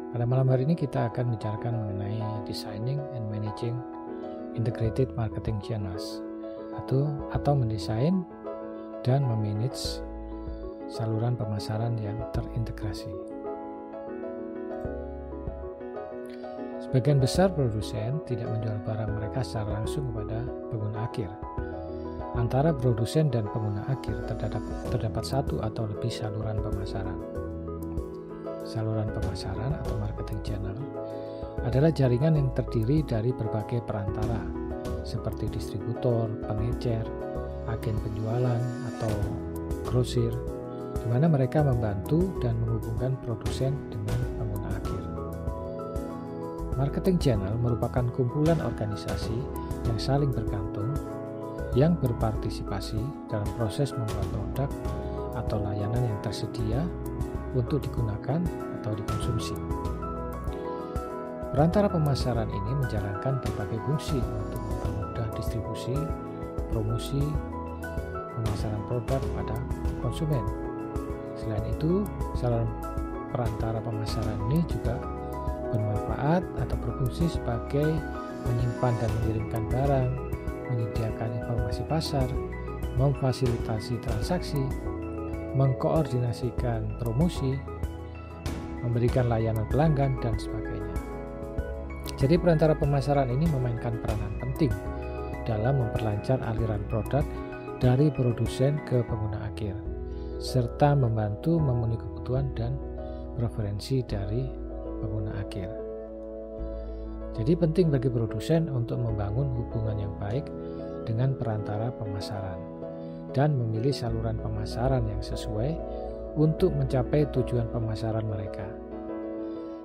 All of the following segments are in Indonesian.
Pada malam hari ini kita akan bicarakan mengenai designing and managing integrated marketing channels atau mendesain dan memanage saluran pemasaran yang terintegrasi. Sebagian besar produsen tidak menjual barang mereka secara langsung kepada pengguna akhir. Antara produsen dan pengguna akhir terdapat satu atau lebih saluran pemasaran. Saluran pemasaran atau marketing channel adalah jaringan yang terdiri dari berbagai perantara seperti distributor, pengecer, agen penjualan atau grosir, di mana mereka membantu dan menghubungkan produsen dengan pengguna akhir. Marketing channel merupakan kumpulan organisasi yang saling bergantung yang berpartisipasi dalam proses membuat produk atau layanan yang tersedia untuk digunakan atau dikonsumsi. Perantara pemasaran ini menjalankan berbagai fungsi untuk mempermudah distribusi, promosi, pemasaran produk pada konsumen. Selain itu, saluran perantara pemasaran ini juga bermanfaat atau berfungsi sebagai menyimpan dan mengirimkan barang, menyediakan informasi pasar, memfasilitasi transaksi, mengkoordinasikan promosi, memberikan layanan pelanggan, dan sebagainya. Jadi perantara pemasaran ini memainkan peranan penting dalam memperlancar aliran produk dari produsen ke pengguna akhir, serta membantu memenuhi kebutuhan dan preferensi dari pengguna akhir. Jadi penting bagi produsen untuk membangun hubungan yang baik dengan perantara pemasaran dan memilih saluran pemasaran yang sesuai untuk mencapai tujuan pemasaran mereka.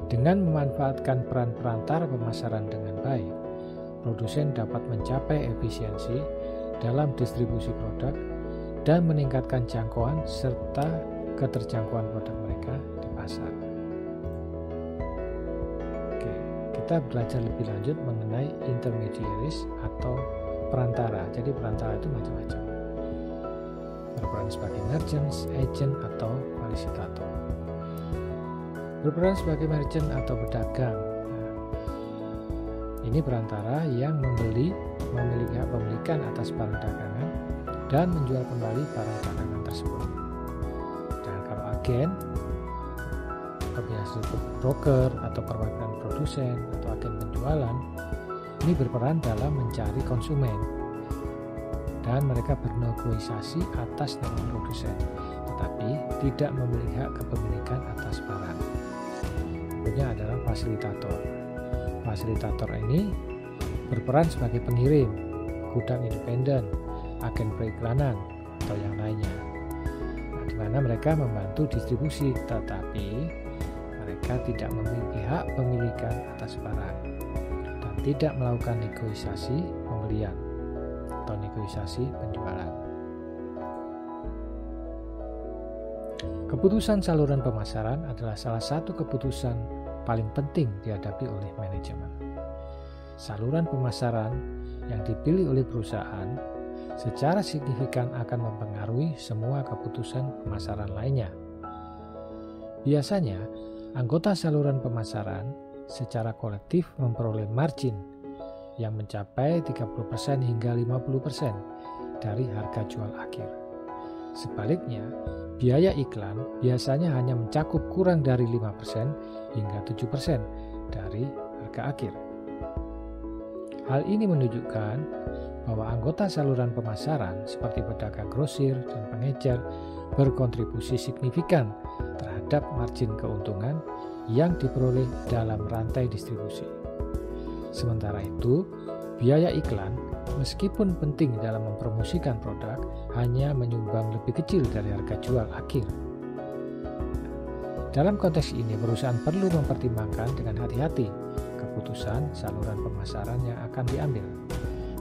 Dengan memanfaatkan peran perantara pemasaran dengan baik, produsen dapat mencapai efisiensi dalam distribusi produk dan meningkatkan jangkauan serta keterjangkauan produk mereka di pasar. Oke, kita belajar lebih lanjut mengenai intermediaries atau perantara. Jadi perantara itu macam-macam. Berperan sebagai merchants, agent, atau fasilitator. Berperan sebagai merchant atau pedagang. Nah, ini perantara yang memiliki hak pemilikan atas barang dagangan dan menjual kembali barang dagangan tersebut. Dan kalau agen, biasanya broker atau perwakilan produsen atau agen penjualan, ini berperan dalam mencari konsumen dan mereka bernegosiasi atas nama produsen, tetapi tidak memiliki hak kepemilikan atas barang. Berikutnya adalah fasilitator. Fasilitator ini berperan sebagai pengirim, gudang independen, agen periklanan, atau yang lainnya. Nah, di mana mereka membantu distribusi, tetapi mereka tidak memiliki hak pemilikan atas barang dan tidak melakukan negosiasi pembelian atau negosiasi penjualan. Keputusan saluran pemasaran adalah salah satu keputusan paling penting dihadapi oleh manajemen. Saluran pemasaran yang dipilih oleh perusahaan secara signifikan akan mempengaruhi semua keputusan pemasaran lainnya. Biasanya, anggota saluran pemasaran secara kolektif memperoleh margin yang mencapai 30% hingga 50% dari harga jual akhir. Sebaliknya, biaya iklan biasanya hanya mencakup kurang dari 5% hingga 7% dari harga akhir. Hal ini menunjukkan bahwa anggota saluran pemasaran seperti pedagang grosir dan pengecer berkontribusi signifikan terhadap margin keuntungan yang diperoleh dalam rantai distribusi. Sementara itu, biaya iklan meskipun penting dalam mempromosikan produk hanya menyumbang lebih kecil dari harga jual akhir. Dalam konteks ini, perusahaan perlu mempertimbangkan dengan hati-hati keputusan saluran pemasaran yang akan diambil,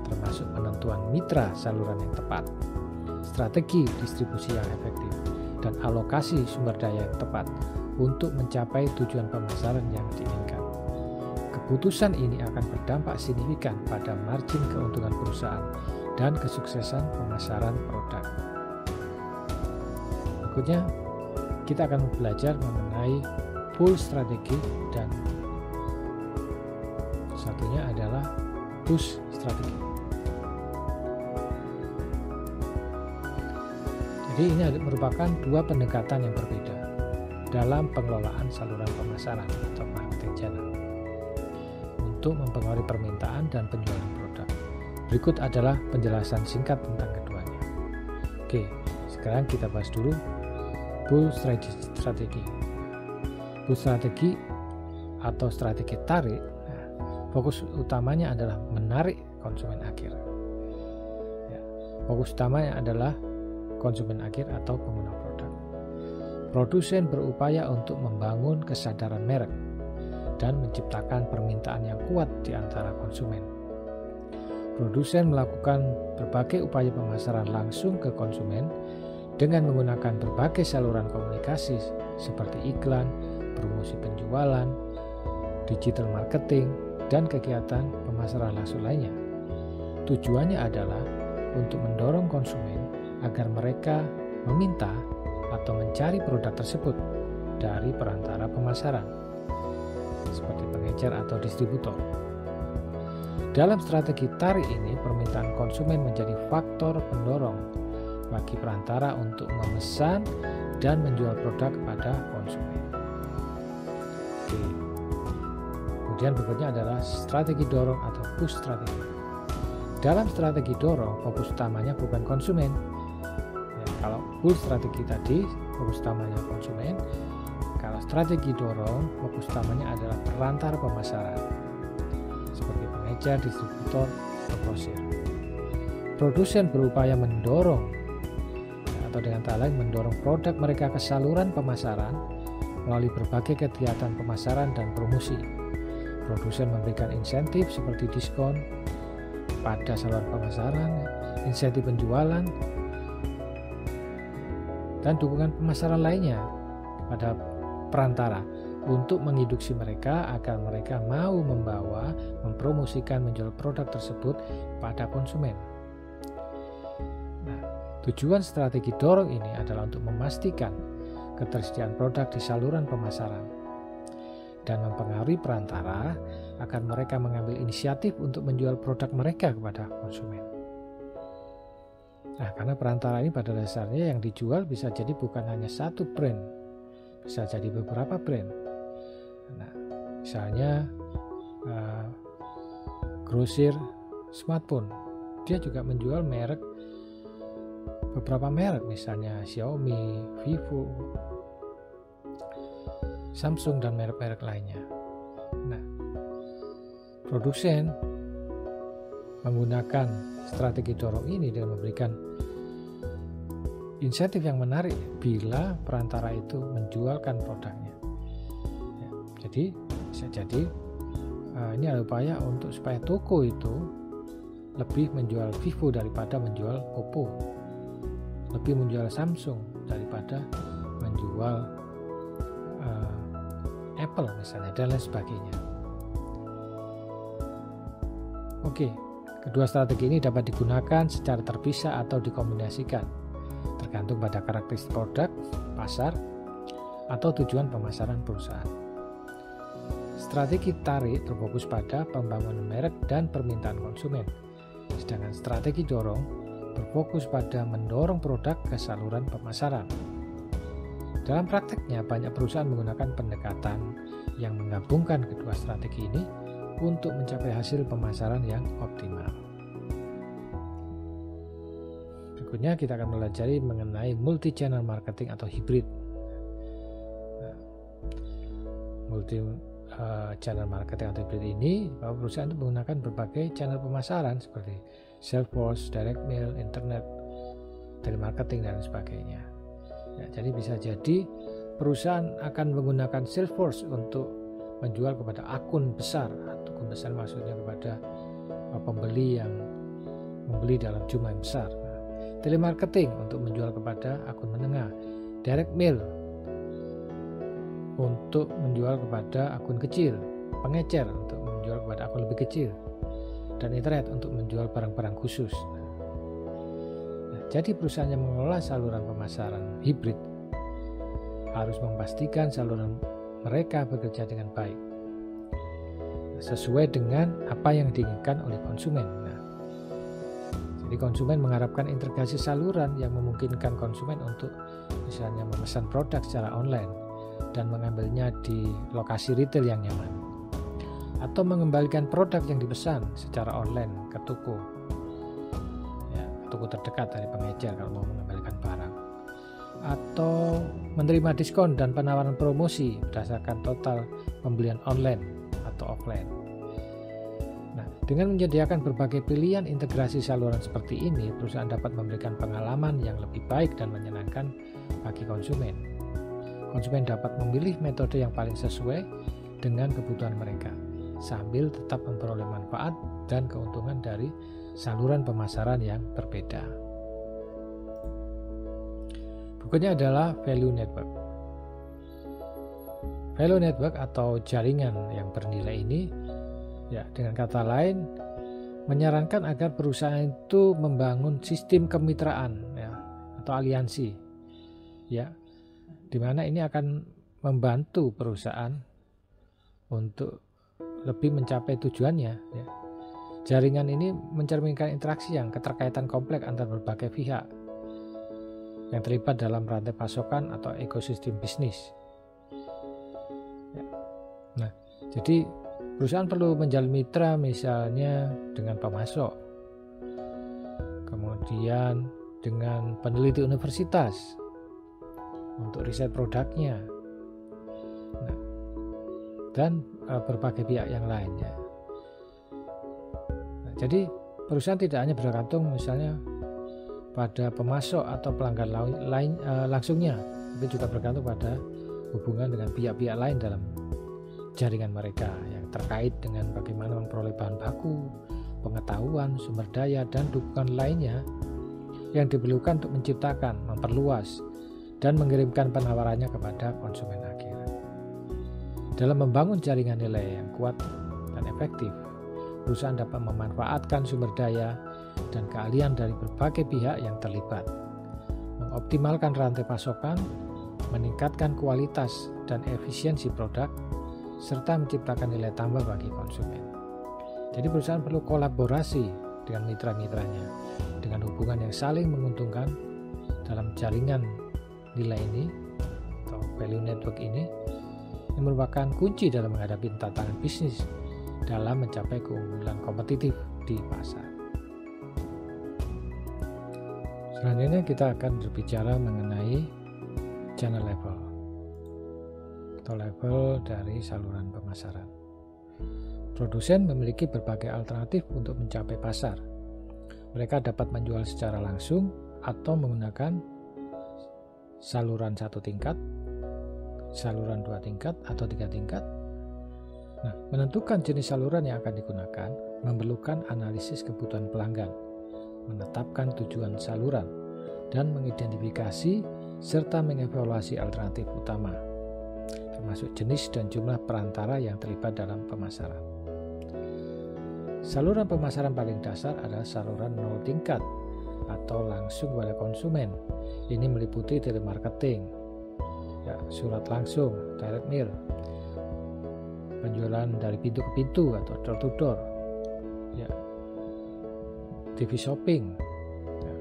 termasuk penentuan mitra saluran yang tepat, strategi distribusi yang efektif, dan alokasi sumber daya yang tepat untuk mencapai tujuan pemasaran yang diinginkan. Keputusan ini akan berdampak signifikan pada margin keuntungan perusahaan dan kesuksesan pemasaran produk. Berikutnya, kita akan belajar mengenai pull strategi dan satunya adalah push strategi. Jadi ini merupakan dua pendekatan yang berbeda dalam pengelolaan saluran pemasaran atau marketing channel untuk mempengaruhi permintaan dan penjualan produk. Berikut adalah penjelasan singkat tentang keduanya. Oke, sekarang kita bahas dulu pull strategi. Pull strategi atau strategi tarik, fokus utamanya adalah menarik konsumen akhir. Fokus utamanya adalah konsumen akhir atau pengguna produk. Produsen berupaya untuk membangun kesadaran merek dan menciptakan permintaan yang kuat di antara konsumen. Produsen melakukan berbagai upaya pemasaran langsung ke konsumen dengan menggunakan berbagai saluran komunikasi seperti iklan, promosi penjualan, digital marketing, dan kegiatan pemasaran langsung lainnya. Tujuannya adalah untuk mendorong konsumen agar mereka meminta atau mencari produk tersebut dari perantara pemasaran, seperti pengecer atau distributor. Dalam strategi tarik ini, permintaan konsumen menjadi faktor pendorong bagi perantara untuk memesan dan menjual produk kepada konsumen. Oke. Kemudian berikutnya adalah strategi dorong atau push strategi. Dalam strategi dorong, fokus utamanya bukan konsumen. Kalau pull strategi tadi, fokus utamanya konsumen. Kalau strategi dorong, fokus utamanya adalah perantara pemasaran, seperti pengecer, distributor, atau grosir. Produsen berupaya mendorong, atau dengan kata lain mendorong produk mereka ke saluran pemasaran melalui berbagai kegiatan pemasaran dan promosi. Produsen memberikan insentif seperti diskon pada saluran pemasaran, insentif penjualan, dan dukungan pemasaran lainnya pada perantara untuk menginduksi mereka agar mereka mau membawa, mempromosikan, menjual produk tersebut pada konsumen. Nah, tujuan strategi dorong ini adalah untuk memastikan ketersediaan produk di saluran pemasaran dan mempengaruhi perantara agar mereka mengambil inisiatif untuk menjual produk mereka kepada konsumen. Nah, karena perantara ini pada dasarnya yang dijual bisa jadi bukan hanya satu brand, bisa jadi beberapa brand. Nah, misalnya grosir smartphone, dia juga menjual beberapa merek, misalnya Xiaomi, Vivo, Samsung, dan merek-merek lainnya. Nah, produsen menggunakan strategi dorong ini dengan memberikan insentif yang menarik bila perantara itu menjualkan produknya. Ya, jadi bisa jadi ini ada upaya untuk supaya toko itu lebih menjual Vivo daripada menjual Oppo, lebih menjual Samsung daripada menjual Apple misalnya, dan lain sebagainya. Oke. Kedua strategi ini dapat digunakan secara terpisah atau dikombinasikan, tergantung pada karakteristik produk, pasar, atau tujuan pemasaran perusahaan. Strategi tarik terfokus pada pembangunan merek dan permintaan konsumen, sedangkan strategi dorong berfokus pada mendorong produk ke saluran pemasaran. Dalam prakteknya, banyak perusahaan menggunakan pendekatan yang menggabungkan kedua strategi ini untuk mencapai hasil pemasaran yang optimal. Berikutnya kita akan mempelajari mengenai multi-channel marketing atau hybrid. Multi-channel marketing atau hybrid ini, bahwa perusahaan itu menggunakan berbagai channel pemasaran seperti Salesforce, direct mail, internet, telemarketing, dan sebagainya. Ya, jadi bisa jadi perusahaan akan menggunakan Salesforce untuk menjual kepada akun besar. Akun besar maksudnya kepada pembeli yang membeli dalam jumlah yang besar. Telemarketing untuk menjual kepada akun menengah. Direct mail untuk menjual kepada akun kecil. Pengecer untuk menjual kepada akun lebih kecil. Dan internet untuk menjual barang-barang khusus. Nah, jadi perusahaan yang mengelola saluran pemasaran hibrid harus memastikan saluran mereka bekerja dengan baik sesuai dengan apa yang diinginkan oleh konsumen. Nah, jadi konsumen mengharapkan integrasi saluran yang memungkinkan konsumen untuk misalnya memesan produk secara online dan mengambilnya di lokasi retail yang nyaman, atau mengembalikan produk yang dipesan secara online ke toko, ya, toko terdekat dari pengecer kalau mau mengembalikan barang, atau menerima diskon dan penawaran promosi berdasarkan total pembelian online atau offline. Nah, dengan menyediakan berbagai pilihan integrasi saluran seperti ini, perusahaan dapat memberikan pengalaman yang lebih baik dan menyenangkan bagi konsumen. Konsumen dapat memilih metode yang paling sesuai dengan kebutuhan mereka, sambil tetap memperoleh manfaat dan keuntungan dari saluran pemasaran yang berbeda. Berikutnya adalah value network. Value network atau jaringan yang bernilai ini, ya, dengan kata lain, menyarankan agar perusahaan itu membangun sistem kemitraan, ya, atau aliansi, ya, di mana ini akan membantu perusahaan untuk lebih mencapai tujuannya. Ya. Jaringan ini mencerminkan interaksi yang keterkaitan kompleks antar berbagai pihak yang terlibat dalam rantai pasokan atau ekosistem bisnis. Ya. Nah, jadi perusahaan perlu menjalin mitra misalnya dengan pemasok, kemudian dengan peneliti universitas untuk riset produknya, nah, dan berbagai pihak yang lainnya. Nah, jadi perusahaan tidak hanya bergantung misalnya pada pemasok atau pelanggan lain langsungnya, tapi juga bergantung pada hubungan dengan pihak-pihak lain dalam jaringan mereka yang terkait dengan bagaimana memperoleh bahan baku, pengetahuan, sumber daya, dan dukungan lainnya yang diperlukan untuk menciptakan, memperluas, dan mengirimkan penawarannya kepada konsumen akhir. Dalam membangun jaringan nilai yang kuat dan efektif, perusahaan dapat memanfaatkan sumber daya dan keahlian dari berbagai pihak yang terlibat, mengoptimalkan rantai pasokan, meningkatkan kualitas dan efisiensi produk, serta menciptakan nilai tambah bagi konsumen. Jadi perusahaan perlu kolaborasi dengan mitra-mitranya dengan hubungan yang saling menguntungkan dalam jaringan nilai ini atau value network ini, yang merupakan kunci dalam menghadapi tantangan bisnis dalam mencapai keunggulan kompetitif di pasar. Selanjutnya kita akan berbicara mengenai channel level atau level dari saluran pemasaran. Produsen memiliki berbagai alternatif untuk mencapai pasar. Mereka dapat menjual secara langsung atau menggunakan saluran 1 tingkat, saluran 2 tingkat, atau 3 tingkat. Nah, menentukan jenis saluran yang akan digunakan memerlukan analisis kebutuhan pelanggan, menetapkan tujuan saluran, dan mengidentifikasi serta mengevaluasi alternatif utama, termasuk jenis dan jumlah perantara yang terlibat dalam pemasaran. Saluran pemasaran paling dasar adalah saluran 0 tingkat atau langsung pada konsumen. Ini meliputi telemarketing, ya, surat langsung, direct mail, penjualan dari pintu ke pintu atau door to door, ya, TV shopping, ya,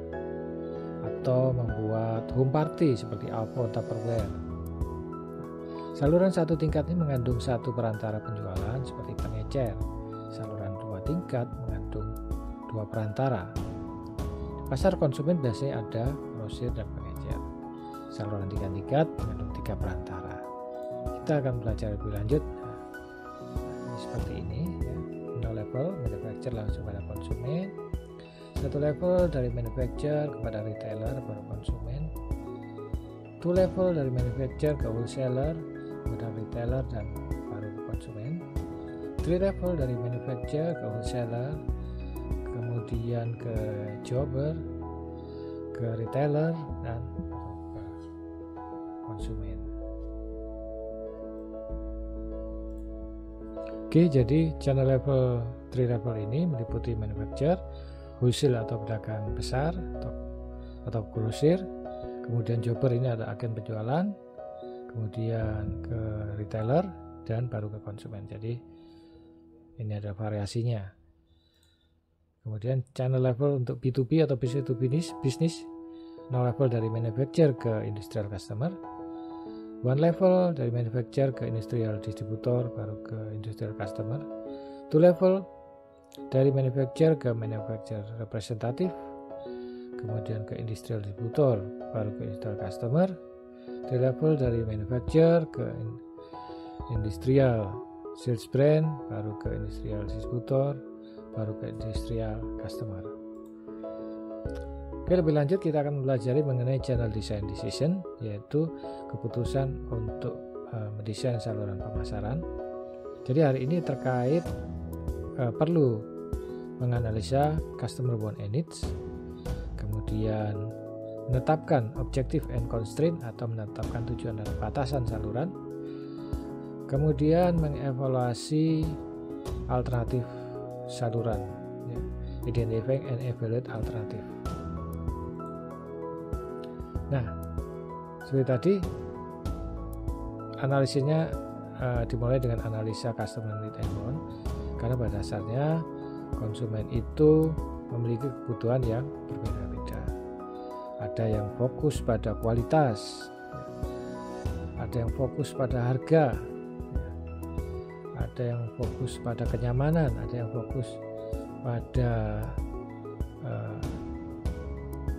atau membuat home party seperti Alpo, Tupperware. Saluran 1 tingkat ini mengandung 1 perantara penjualan seperti pengecer. Saluran 2 tingkat mengandung 2 perantara. Di pasar konsumen biasanya ada grosir dan pengecer. Saluran 3 tingkat mengandung 3 perantara. Kita akan belajar lebih lanjut. Ini seperti ini, ya. 0 level manufacturer langsung pada konsumen, 1 level dari manufacturer kepada retailer baru konsumen, 2 level dari manufacturer ke wholesaler, kemudian retailer dan baru konsumen, 3 level dari manufacturer ke wholesaler, kemudian ke jobber, ke retailer, dan ke konsumen. Oke, jadi channel level 3 level ini meliputi manufacturer, wholesale atau pedagang besar atau grosir, kemudian jobber ini ada agen penjualan, kemudian ke retailer, dan baru ke konsumen. Jadi ini ada variasinya. Kemudian channel level untuk B2B atau business to business, 0 level dari manufacturer ke industrial customer, 1 level dari manufacturer ke industrial distributor baru ke industrial customer, 2 level dari manufacturer ke manufacturer representative, kemudian ke industrial distributor baru ke industrial customer, 3 level dari manufacturer ke industrial sales brand baru ke industrial distributor baru ke industrial customer. Oke, lebih lanjut kita akan pelajari mengenai channel design decision, yaitu keputusan untuk mendesain saluran pemasaran. Jadi hari ini terkait perlu menganalisa customer want and needs, kemudian menetapkan objective and constraint atau menetapkan tujuan dan batasan saluran, kemudian mengevaluasi alternatif saluran, ya, identifying and evaluate alternative. Nah, seperti tadi analisisnya dimulai dengan analisa customer need and want, karena pada dasarnya konsumen itu memiliki kebutuhan yang berbeda-beda. Ada yang fokus pada kualitas, ada yang fokus pada harga, ada yang fokus pada kenyamanan, ada yang fokus pada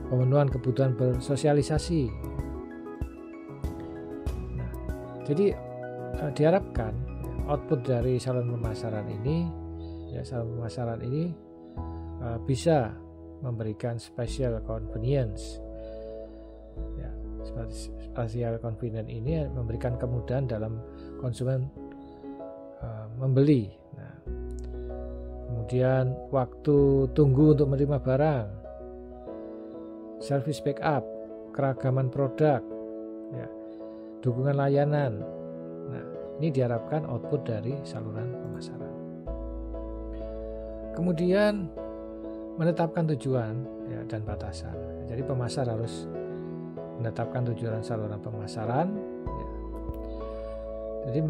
pemenuhan kebutuhan bersosialisasi. Nah, jadi diharapkan output dari saluran pemasaran ini, bisa memberikan special convenience. Ya, special convenience ini memberikan kemudahan dalam konsumen membeli. Nah, kemudian waktu tunggu untuk menerima barang, service backup, keragaman produk, ya, dukungan layanan. Nah, ini diharapkan output dari saluran pemasaran. Kemudian menetapkan tujuan, ya, dan batasan. Jadi pemasar harus menetapkan tujuan saluran pemasaran. Ya. Jadi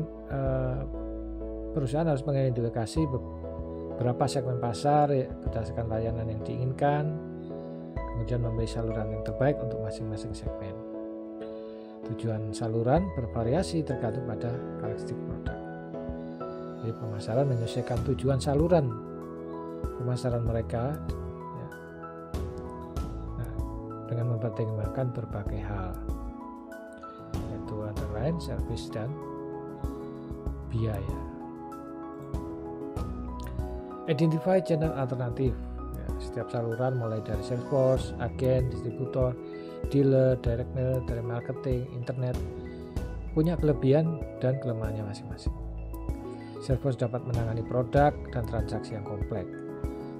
perusahaan harus mengidentifikasi beberapa segmen pasar, ya, berdasarkan layanan yang diinginkan, kemudian memilih saluran yang terbaik untuk masing-masing segmen. Tujuan saluran bervariasi tergantung pada karakteristik produk. Jadi pemasaran menyesuaikan tujuan saluran pemasaran mereka, ya, nah, dengan mempertimbangkan berbagai hal, yaitu antara lain service dan biaya. Identify channel alternatif. Ya, setiap saluran mulai dari sales force, agen, distributor, dealer, direct mail, telemarketing, internet punya kelebihan dan kelemahannya masing-masing. Sales force dapat menangani produk dan transaksi yang kompleks,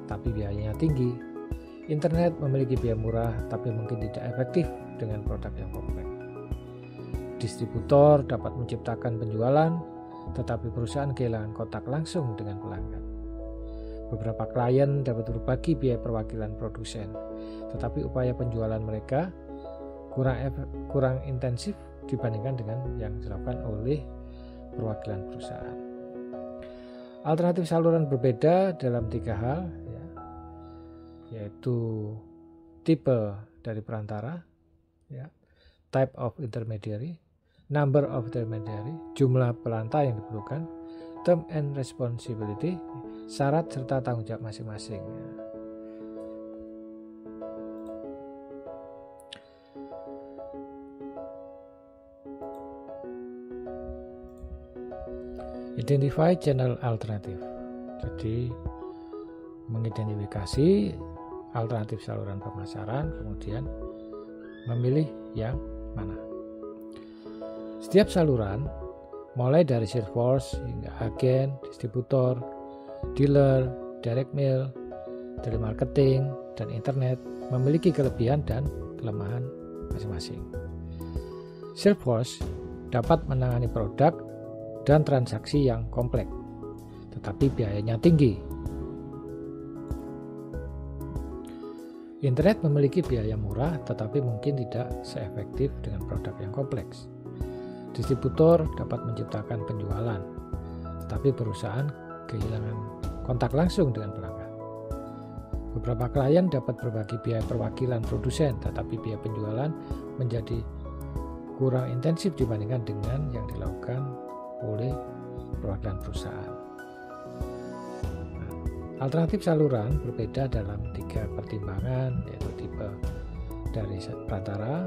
tapi biayanya tinggi. Internet memiliki biaya murah, tapi mungkin tidak efektif dengan produk yang kompleks. Distributor dapat menciptakan penjualan, tetapi perusahaan kehilangan kontak langsung dengan pelanggan. Beberapa klien dapat berbagi biaya perwakilan produsen, tetapi upaya penjualan mereka kurang intensif dibandingkan dengan yang dilakukan oleh perwakilan perusahaan. Alternatif saluran berbeda dalam 3 hal, ya, yaitu tipe dari perantara, ya, type of intermediary, number of intermediary, jumlah pelanta yang diperlukan, term and responsibility, syarat serta tanggung jawab masing-masing. Identify channel alternatif. Jadi mengidentifikasi alternatif saluran pemasaran, kemudian memilih yang mana. Setiap saluran mulai dari sales force hingga agen, distributor, dealer, direct mail, telemarketing, dan internet memiliki kelebihan dan kelemahan masing-masing. Sales force dapat menangani produk dan transaksi yang kompleks, tetapi biayanya tinggi. Internet memiliki biaya murah, tetapi mungkin tidak seefektif dengan produk yang kompleks. Distributor dapat menciptakan penjualan, tetapi perusahaan kehilangan kontak langsung dengan pelanggan. Beberapa klien dapat berbagi biaya perwakilan produsen, tetapi biaya penjualan menjadi kurang intensif dibandingkan dengan yang dilakukan oleh perwakilan perusahaan. Alternatif saluran berbeda dalam 3 pertimbangan, yaitu tipe dari perantara,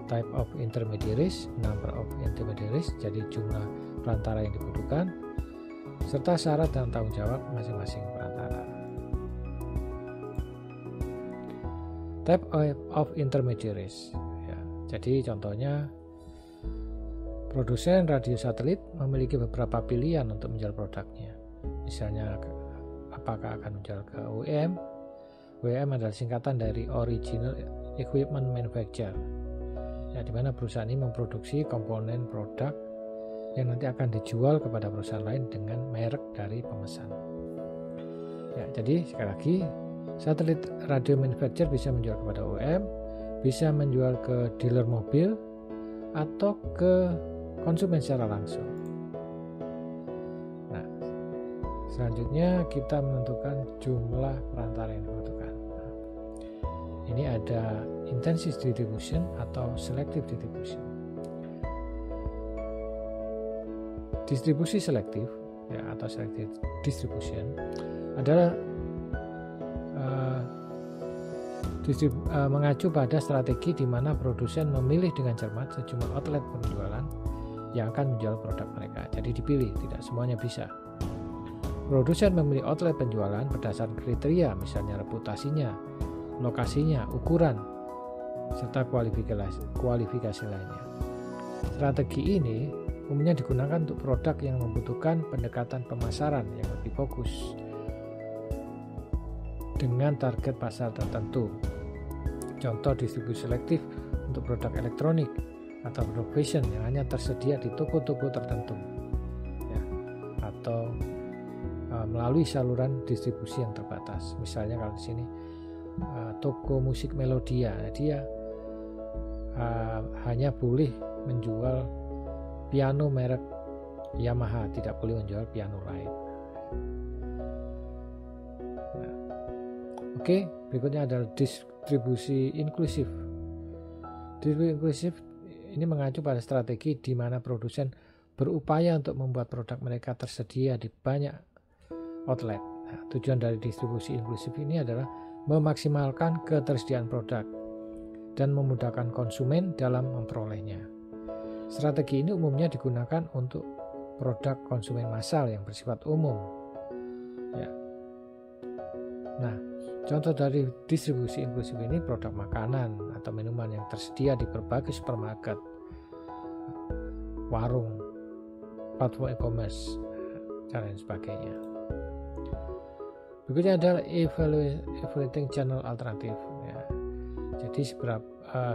type of intermediaries, number of intermediaries, jadi jumlah perantara yang dibutuhkan, serta syarat dan tanggung jawab masing-masing perantara. Type of intermediaries, ya, jadi contohnya produsen radio satelit memiliki beberapa pilihan untuk menjual produknya. Misalnya apakah akan menjual ke OEM. OEM adalah singkatan dari Original Equipment Manufacturer, ya, di mana perusahaan ini memproduksi komponen produk yang nanti akan dijual kepada perusahaan lain dengan merek dari pemesan. Ya, jadi sekali lagi, satelit radio manufacturer bisa menjual kepada OEM, bisa menjual ke dealer mobil, atau ke konsumen secara langsung. Nah, selanjutnya kita menentukan jumlah perantara yang dibutuhkan. Nah, ini ada intensive distribution atau selective distribution. Distribusi selektif, ya, atau selective distribution adalah mengacu pada strategi di mana produsen memilih dengan cermat sejumlah outlet penjualan yang akan menjual produk mereka. Jadi dipilih, tidak semuanya bisa. Produsen memilih outlet penjualan berdasarkan kriteria, misalnya reputasinya, lokasinya, ukuran, serta kualifikasi lainnya. Strategi ini umumnya digunakan untuk produk yang membutuhkan pendekatan pemasaran yang lebih fokus dengan target pasar tertentu. Contoh distribusi selektif untuk produk elektronik atau produk fashion yang hanya tersedia di toko-toko tertentu, ya, atau melalui saluran distribusi yang terbatas. Misalnya kalau di sini toko musik Melodia, dia hanya boleh menjual piano merek Yamaha, tidak boleh menjual piano lain. Nah, oke, berikutnya adalah distribusi inklusif. Distribusi inklusif ini mengacu pada strategi di mana produsen berupaya untuk membuat produk mereka tersedia di banyak outlet. Nah, tujuan dari distribusi inklusif ini adalah memaksimalkan ketersediaan produk dan memudahkan konsumen dalam memperolehnya. Strategi ini umumnya digunakan untuk produk konsumen massal yang bersifat umum. Ya. Nah, contoh dari distribusi inklusif ini produk makanan atau minuman yang tersedia di berbagai supermarket, warung, platform e-commerce, dan lain sebagainya. Berikutnya adalah evaluating channel alternatif. Ya. Jadi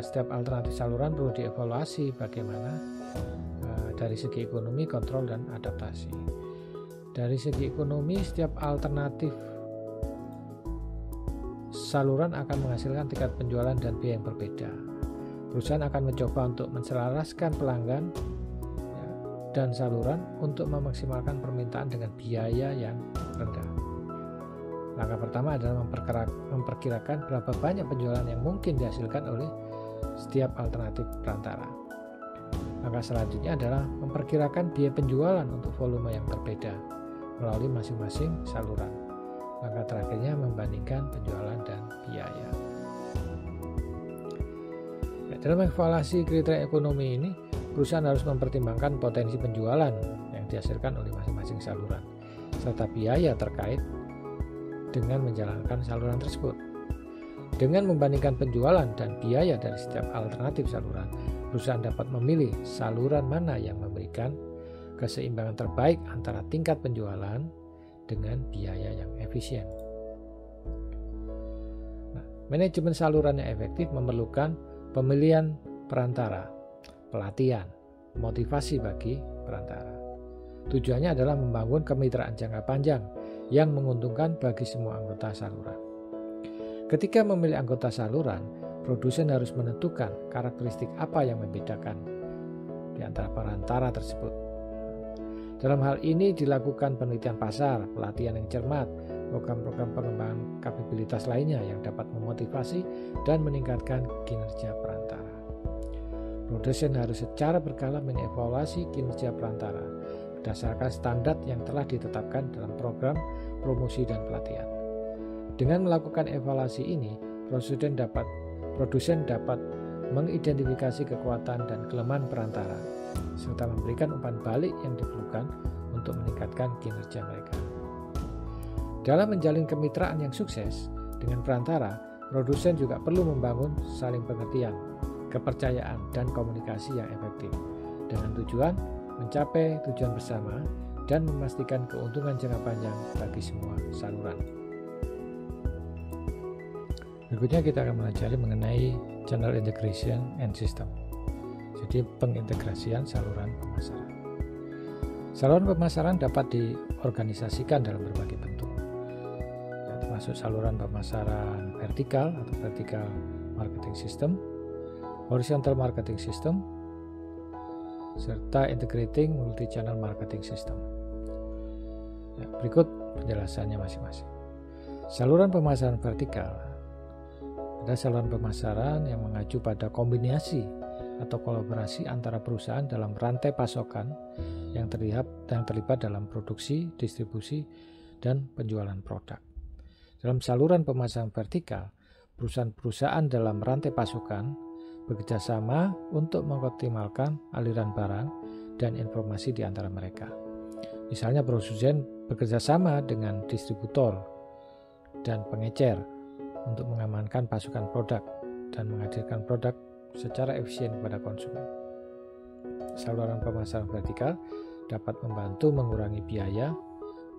setiap alternatif saluran perlu dievaluasi bagaimana dari segi ekonomi, kontrol, dan adaptasi. Dari segi ekonomi, setiap alternatif saluran akan menghasilkan tingkat penjualan dan biaya yang berbeda. Perusahaan akan mencoba untuk menselaraskan pelanggan, ya, dan saluran untuk memaksimalkan permintaan dengan biaya yang rendah. Langkah pertama adalah memperkirakan berapa banyak penjualan yang mungkin dihasilkan oleh setiap alternatif perantara. Langkah selanjutnya adalah memperkirakan biaya penjualan untuk volume yang berbeda melalui masing-masing saluran. Langkah terakhirnya membandingkan penjualan dan biaya. Ya, dalam evaluasi kriteria ekonomi ini, perusahaan harus mempertimbangkan potensi penjualan yang dihasilkan oleh masing-masing saluran, serta biaya terkait dengan menjalankan saluran tersebut. Dengan membandingkan penjualan dan biaya dari setiap alternatif saluran, perusahaan dapat memilih saluran mana yang memberikan keseimbangan terbaik antara tingkat penjualan dengan biaya yang efisien. Nah, manajemen saluran yang efektif memerlukan pemilihan perantara, pelatihan, motivasi bagi perantara. Tujuannya adalah membangun kemitraan jangka panjang yang menguntungkan bagi semua anggota saluran. Ketika memilih anggota saluran, produsen harus menentukan karakteristik apa yang membedakan di antara perantara tersebut. Dalam hal ini dilakukan penelitian pasar, pelatihan yang cermat, program-program pengembangan kapabilitas lainnya yang dapat memotivasi dan meningkatkan kinerja perantara. Produsen harus secara berkala mengevaluasi kinerja perantara berdasarkan standar yang telah ditetapkan dalam program promosi dan pelatihan. Dengan melakukan evaluasi ini, produsen dapat mengidentifikasi kekuatan dan kelemahan perantara, serta memberikan umpan balik yang diperlukan untuk meningkatkan kinerja mereka. Dalam menjalin kemitraan yang sukses dengan perantara, produsen juga perlu membangun saling pengertian, kepercayaan, dan komunikasi yang efektif dengan tujuan mencapai tujuan bersama dan memastikan keuntungan jangka panjang bagi semua saluran. Berikutnya kita akan mempelajari mengenai channel integration and system. Jadi pengintegrasian saluran pemasaran. Saluran pemasaran dapat diorganisasikan dalam berbagai bentuk, termasuk saluran pemasaran vertikal atau vertical marketing system, horizontal marketing system, serta integrating multi-channel marketing system. Berikut penjelasannya masing-masing. Saluran pemasaran vertikal adalah saluran pemasaran yang mengacu pada kombinasi atau kolaborasi antara perusahaan dalam rantai pasokan yang terlibat dalam produksi, distribusi, dan penjualan produk. Dalam saluran pemasaran vertikal, perusahaan-perusahaan dalam rantai pasokan bekerja sama untuk mengoptimalkan aliran barang dan informasi di antara mereka. Misalnya produsen bekerja sama dengan distributor dan pengecer untuk mengamankan pasokan produk dan menghadirkan produk secara efisien kepada konsumen. Saluran pemasaran vertikal dapat membantu mengurangi biaya,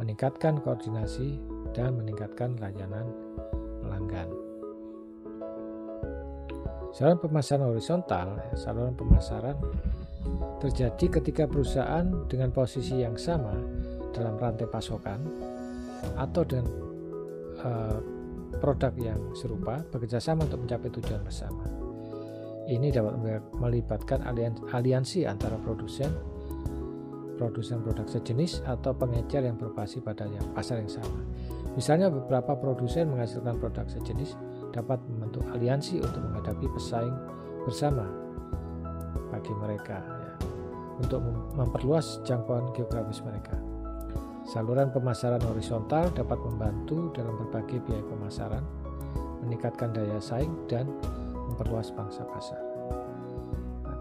meningkatkan koordinasi, dan meningkatkan layanan pelanggan. Saluran pemasaran horizontal, saluran pemasaran terjadi ketika perusahaan dengan posisi yang sama dalam rantai pasokan atau dengan produk yang serupa bekerjasama untuk mencapai tujuan bersama. Ini dapat melibatkan aliansi antara produsen produk sejenis atau pengecer yang berbasis pada pasar yang sama. Misalnya beberapa produsen menghasilkan produk sejenis dapat membentuk aliansi untuk menghadapi pesaing bersama bagi mereka untuk memperluas jangkauan geografis mereka. Saluran pemasaran horizontal dapat membantu dalam berbagai biaya pemasaran, meningkatkan daya saing, dan memperluas pangsa pasar.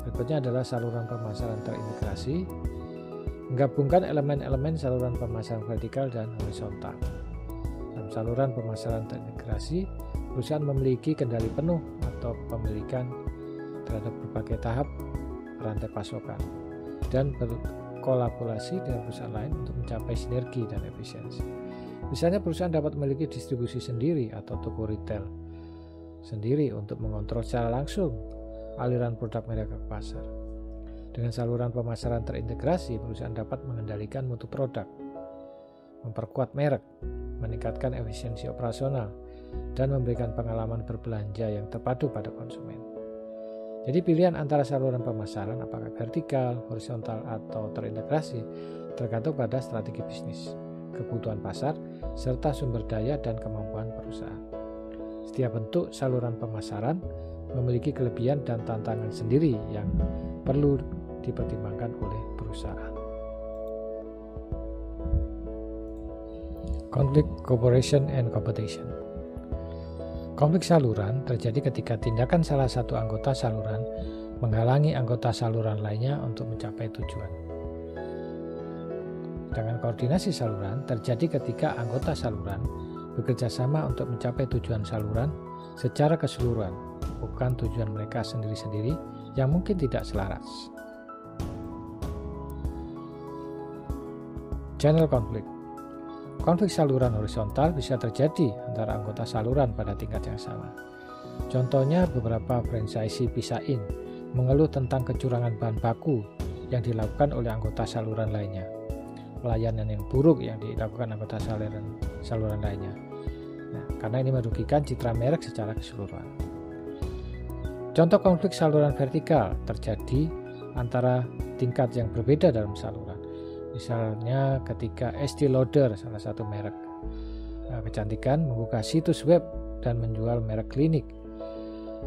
Berikutnya adalah saluran pemasaran terintegrasi, menggabungkan elemen-elemen saluran pemasaran vertikal dan horizontal. Dalam saluran pemasaran terintegrasi, perusahaan memiliki kendali penuh atau pemilikan terhadap berbagai tahap rantai pasokan dan berkolaborasi dengan perusahaan lain untuk mencapai sinergi dan efisiensi. Misalnya perusahaan dapat memiliki distribusi sendiri atau toko retail sendiri untuk mengontrol secara langsung aliran produk mereka ke pasar. Dengan saluran pemasaran terintegrasi, perusahaan dapat mengendalikan mutu produk, memperkuat merek, meningkatkan efisiensi operasional, dan memberikan pengalaman berbelanja yang terpadu pada konsumen. Jadi pilihan antara saluran pemasaran apakah vertikal, horizontal, atau terintegrasi tergantung pada strategi bisnis, kebutuhan pasar, serta sumber daya dan kemampuan perusahaan. Setiap bentuk saluran pemasaran memiliki kelebihan dan tantangan sendiri yang perlu dipertimbangkan oleh perusahaan. Conflict, cooperation, and competition. Konflik saluran terjadi ketika tindakan salah satu anggota saluran menghalangi anggota saluran lainnya untuk mencapai tujuan. Sedangkan koordinasi saluran terjadi ketika anggota saluran bekerja sama untuk mencapai tujuan saluran secara keseluruhan, bukan tujuan mereka sendiri-sendiri yang mungkin tidak selaras. Channel konflik. Konflik saluran horizontal bisa terjadi antara anggota saluran pada tingkat yang sama. Contohnya beberapa franchisee Pizza Inn mengeluh tentang kecurangan bahan baku yang dilakukan oleh anggota saluran lainnya, pelayanan yang buruk yang dilakukan anggota saluran lainnya. Karena ini merugikan citra merek secara keseluruhan. Contoh konflik saluran vertikal terjadi antara tingkat yang berbeda dalam saluran. Misalnya ketika Estee Lauder, salah satu merek kecantikan, membuka situs web dan menjual merek klinik.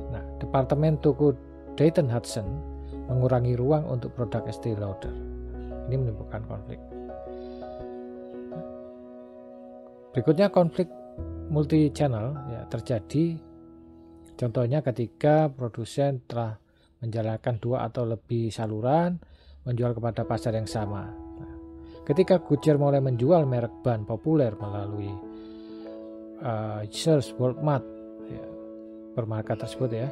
Nah, departemen toko Dayton Hudson mengurangi ruang untuk produk Estee Lauder. Ini menimbulkan konflik. Berikutnya konflik multi-channel ya, terjadi contohnya ketika produsen telah menjalankan 2 atau lebih saluran menjual kepada pasar yang sama. Nah, ketika Goodyear mulai menjual merek ban populer melalui Sears, Walmart ya, permarket tersebut ya.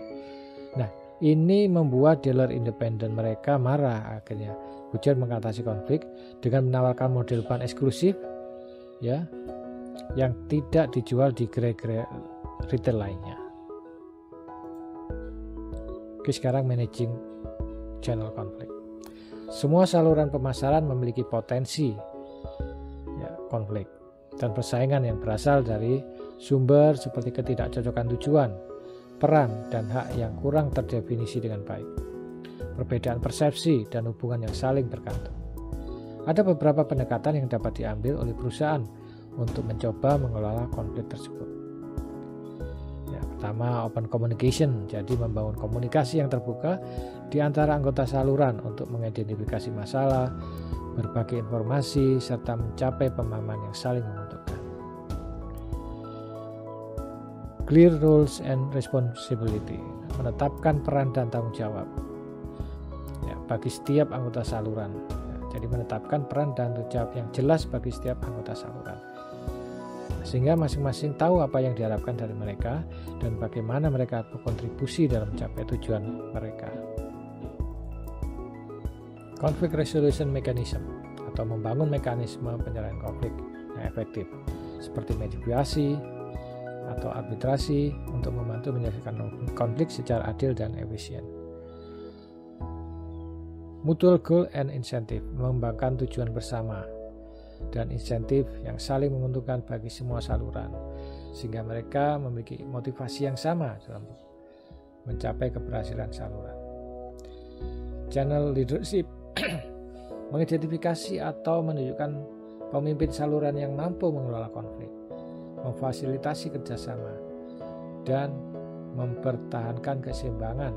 Nah, ini membuat dealer independen mereka marah. Akhirnya Goodyear mengatasi konflik dengan menawarkan model ban eksklusif ya yang tidak dijual di gerai-gerai retail lainnya. Oke, sekarang managing channel konflik. Semua saluran pemasaran memiliki potensi ya, konflik dan persaingan yang berasal dari sumber seperti ketidakcocokan tujuan, peran, dan hak yang kurang terdefinisi dengan baik, perbedaan persepsi, dan hubungan yang saling bergantung. Ada beberapa pendekatan yang dapat diambil oleh perusahaan untuk mencoba mengelola konflik tersebut. Ya, pertama, open communication, jadi membangun komunikasi yang terbuka di antara anggota saluran untuk mengidentifikasi masalah, berbagi informasi, serta mencapai pemahaman yang saling menguntungkan. Clear roles and responsibility, menetapkan peran dan tanggung jawab ya, bagi setiap anggota saluran. Ya, jadi menetapkan peran dan tanggung jawab yang jelas bagi setiap anggota saluran, sehingga masing-masing tahu apa yang diharapkan dari mereka dan bagaimana mereka berkontribusi dalam mencapai tujuan mereka. Conflict resolution mechanism, atau membangun mekanisme penyelesaian konflik yang efektif seperti mediasi atau arbitrasi untuk membantu menyelesaikan konflik secara adil dan efisien. Mutual goal and incentive, mengembangkan tujuan bersama dan insentif yang saling menguntungkan bagi semua saluran, sehingga mereka memiliki motivasi yang sama dalam mencapai keberhasilan saluran. Channel leadership mengidentifikasi atau menunjukkan pemimpin saluran yang mampu mengelola konflik, memfasilitasi kerjasama, dan mempertahankan keseimbangan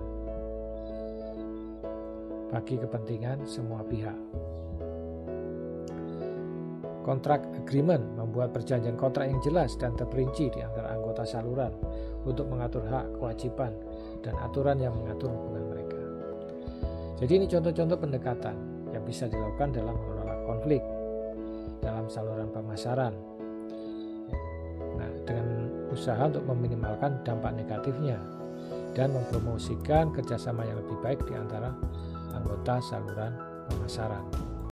bagi kepentingan semua pihak. Kontrak agreement, membuat perjanjian kontrak yang jelas dan terperinci di antara anggota saluran untuk mengatur hak, kewajiban, dan aturan yang mengatur hubungan mereka. Jadi ini contoh-contoh pendekatan yang bisa dilakukan dalam mengelola konflik dalam saluran pemasaran. Nah, dengan usaha untuk meminimalkan dampak negatifnya dan mempromosikan kerjasama yang lebih baik di antara anggota saluran pemasaran.